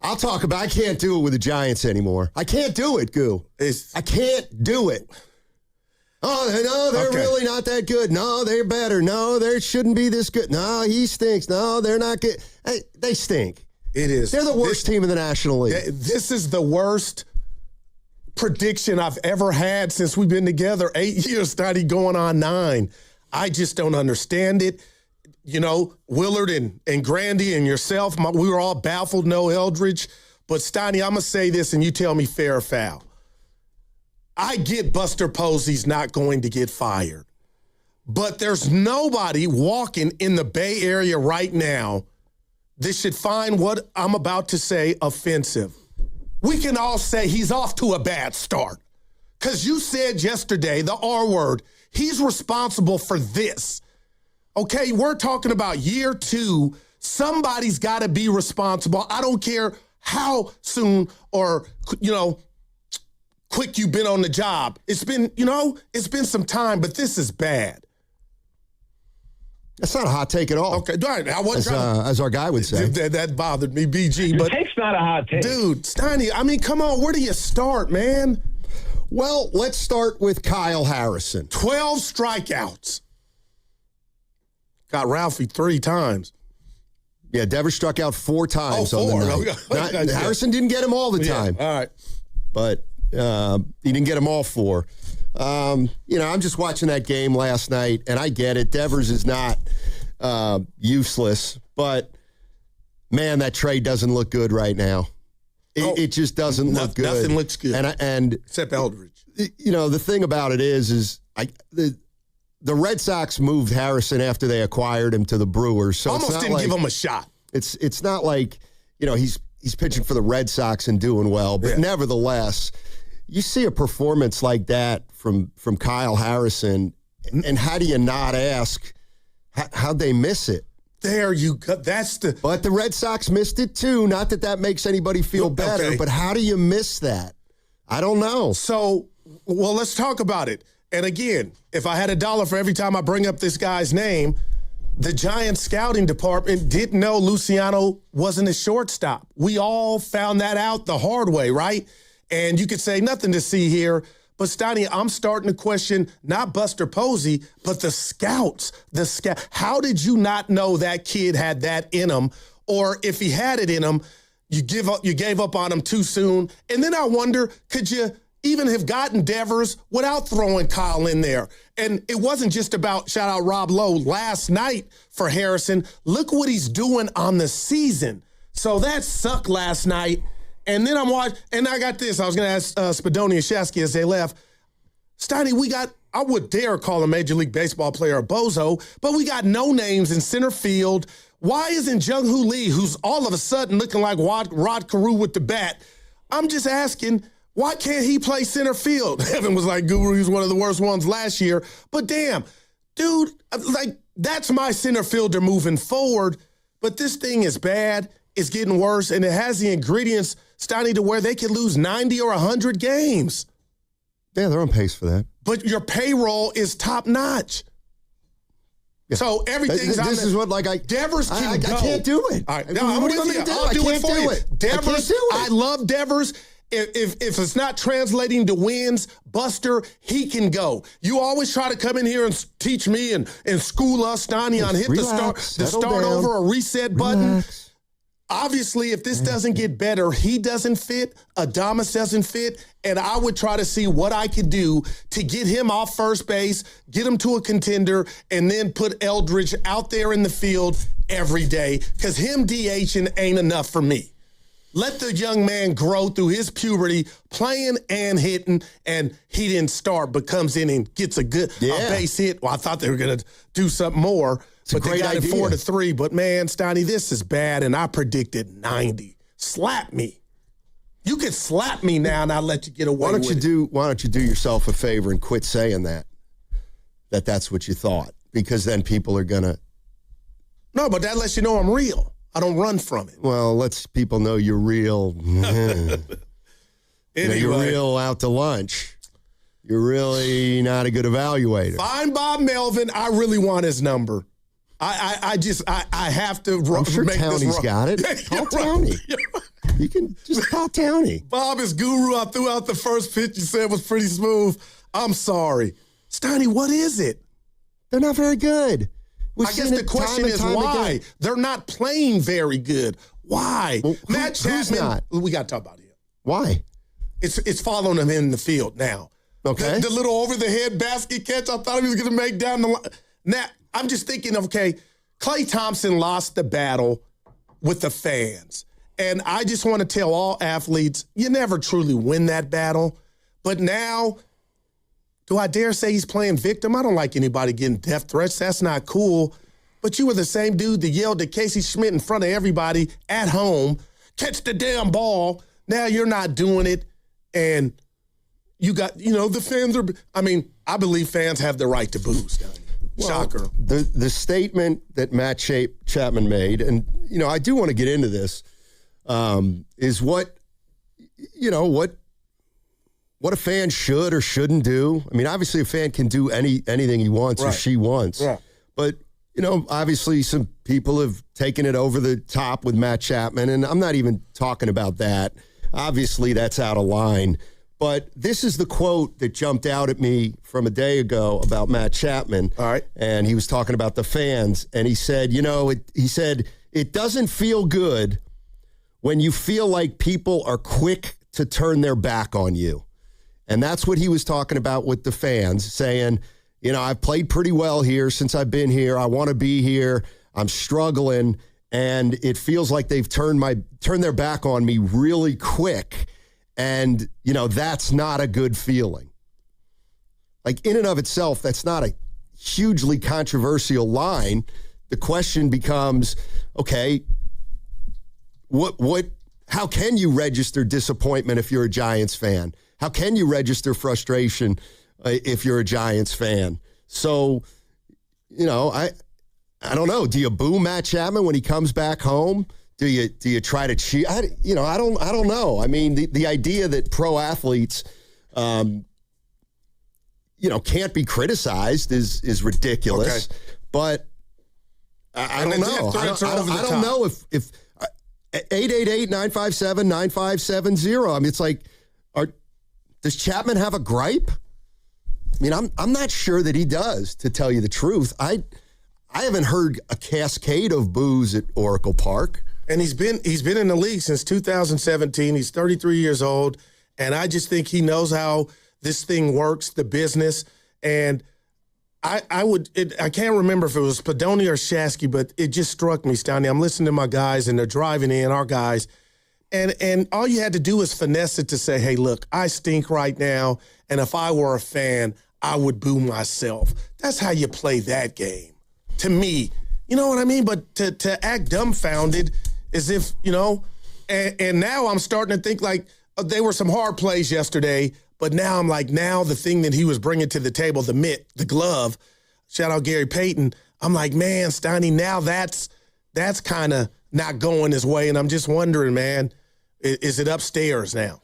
I'll talk about. I can't do it with the Giants anymore. I can't do it, Goo. I can't do it. Oh, no, they're really not that good. No, they're better. No, they shouldn't be this good. No, he stinks. No, they're not good. Hey, they stink. It is. They're the worst team in the National League. This is the worst prediction I've ever had since we've been together. 8 years, Steiny, going on 9. I just don't understand it. You know, Willard and Grandy and yourself, we were all baffled, no Eldridge. But, Steiny, I'm going to say this, and you tell me fair or foul. I get Buster Posey's not going to get fired. But there's nobody walking in the Bay Area right now that should find what I'm about to say offensive. We can all say he's off to a bad start. Because you said yesterday, the R word, he's responsible for this. Okay, we're talking about year 2. Somebody's got to be responsible. I don't care how soon or, quick you've been on the job. It's been some time, but this is bad. That's not a hot take at all. Okay, all right. As our guy would say. That bothered me, BG. But the take's not a hot take. Dude, Steiny, I mean, come on. Where do you start, man? Well, let's start with Kyle Harrison. 12 strikeouts. Got Ralphie 3 times. Yeah, Devers struck out 4 times on the night. Harrison didn't get him all the time. All right. But he didn't get them all 4. I'm just watching that game last night, and I get it. Devers is not useless, but, man, that trade doesn't look good right now. It just doesn't look good. Nothing looks good. And except Eldridge. The thing about it is the Red Sox moved Harrison after they acquired him to the Brewers. So almost didn't give him a shot. It's not like, he's pitching for the Red Sox and doing well, but nevertheless, you see a performance like that from Kyle Harrison, and how do you not ask how'd they miss it? There you go. But the Red Sox missed it too. Not that makes anybody feel better, but how do you miss that? I don't know. So, well, let's talk about it. And again, if I had $1 for every time I bring up this guy's name, the Giants scouting department didn't know Luciano wasn't a shortstop. We all found that out the hard way, right? And you could say nothing to see here. But, Steiny, I'm starting to question not Buster Posey, but the scouts. How did you not know that kid had that in him? Or if he had it in him, you gave up on him too soon. And then I wonder, could you even have gotten Devers without throwing Kyle in there? And it wasn't just about, shout out Rob Lowe, last night for Harrison. Look what he's doing on the season. So that sucked last night. And then I'm watching, and I got this. I was going to ask Spadoni and Shasky as they left. Steiny, I would dare call a Major League Baseball player a bozo, but we got no names in center field. Why isn't Jung-Hoo Lee, who's all of a sudden looking like Rod Carew with the bat? I'm just asking, why can't he play center field? Evan was like, Guru, he was one of the worst ones last year. But damn, dude, that's my center fielder moving forward. But this thing is bad. It's getting worse, and it has the ingredients, Steiny, to where they could lose 90 or 100 games. Yeah, they're on pace for that. But your payroll is top-notch. Yeah. So everything's this is what, Devers can go. I can't do it. All right, now, what do you want me to do? I'll do it for you. Devers, I love Devers. If it's not translating to wins, Buster, he can go. You always try to come in here and teach me and school us, Steiny, on hit the start over or reset button. Obviously, if this doesn't get better, he doesn't fit, Adames doesn't fit, and I would try to see what I could do to get him off first base, get him to a contender, and then put Eldridge out there in the field every day, because him DHing ain't enough for me. Let the young man grow through his puberty, playing and hitting, and he didn't start, but comes in and gets a base hit. Well, I thought they were going to do something more. But they got it 4-3. But, man, Steiny, this is bad, and I predicted 90. Slap me. You could slap me now, and I'll let you get away with it. Why don't you do yourself a favor and quit saying that's what you thought? Because then people are going to. No, but that lets you know I'm real. I don't run from it. Well, lets people know you're real. Anyway. You're real out to lunch. You're really not a good evaluator. Fine, Bob Melvin. I really want his number. I have to I'm sure make Townie's this got it. Call Townie. You can just call Townie. Bob is guru. I threw out the first pitch you said was pretty smooth. I'm sorry. Steiny, what is it? They're not very good. I guess the question is why? Again. They're not playing very good. Why? Well, Matt Chapman, we got to talk about him. Why? It's following him in the field now. Okay. The little over-the-head basket catch I thought he was going to make down the line. Now, I'm just thinking, okay, Klay Thompson lost the battle with the fans. And I just want to tell all athletes, you never truly win that battle. But now, do I dare say he's playing victim? I don't like anybody getting death threats. That's not cool. But you were the same dude that yelled at Casey Schmidt in front of everybody at home, catch the damn ball. Now you're not doing it. And you got, the fans are, I believe fans have the right to boo. Shocker. Well, the statement that Matt Chapman made, and, I do want to get into this, is what a fan should or shouldn't do. Obviously a fan can do anything he wants or she wants. Right. But, obviously some people have taken it over the top with Matt Chapman, and I'm not even talking about that. Obviously that's out of line. But this is the quote that jumped out at me from a day ago about Matt Chapman. All right. And he was talking about the fans, and he said, it doesn't feel good when you feel like people are quick to turn their back on you. And that's what he was talking about with the fans, saying, I've played pretty well here since I've been here. I want to be here. I'm struggling. And it feels like they've turned their back on me really quick. And, that's not a good feeling. Like, in and of itself, that's not a hugely controversial line. The question becomes, okay, how can you register disappointment if you're a Giants fan? How can you frustration if you're a Giants fan? So, I don't know. Do you boo Matt Chapman when he comes back home? Do you try to cheat? I don't know. The idea that pro athletes, can't be criticized is ridiculous. Okay. But I don't know. I don't know if 888-957-9570. It's like, does Chapman have a gripe? I'm not sure that he does, to tell you the truth. I haven't heard a cascade of boos at Oracle Park. And he's been in the league since 2017. He's 33 years old, and I just think he knows how this thing works, the business. And I can't remember if it was Spadoni or Shasky, but it just struck me, Stoney. I'm listening to my guys, and they're driving in, our guys, and all you had to do was finesse it to say, hey, look, I stink right now, and if I were a fan, I would boo myself. That's how you play that game, to me. You know what I mean? But to act dumbfounded as if, and now I'm starting to think like there were some hard plays yesterday, but now I'm like, now the thing that he was bringing to the table, the mitt, the glove, shout out Gary Payton, I'm like, man, Steiny, now that's kind of not going his way, and I'm just wondering, man, is it upstairs now?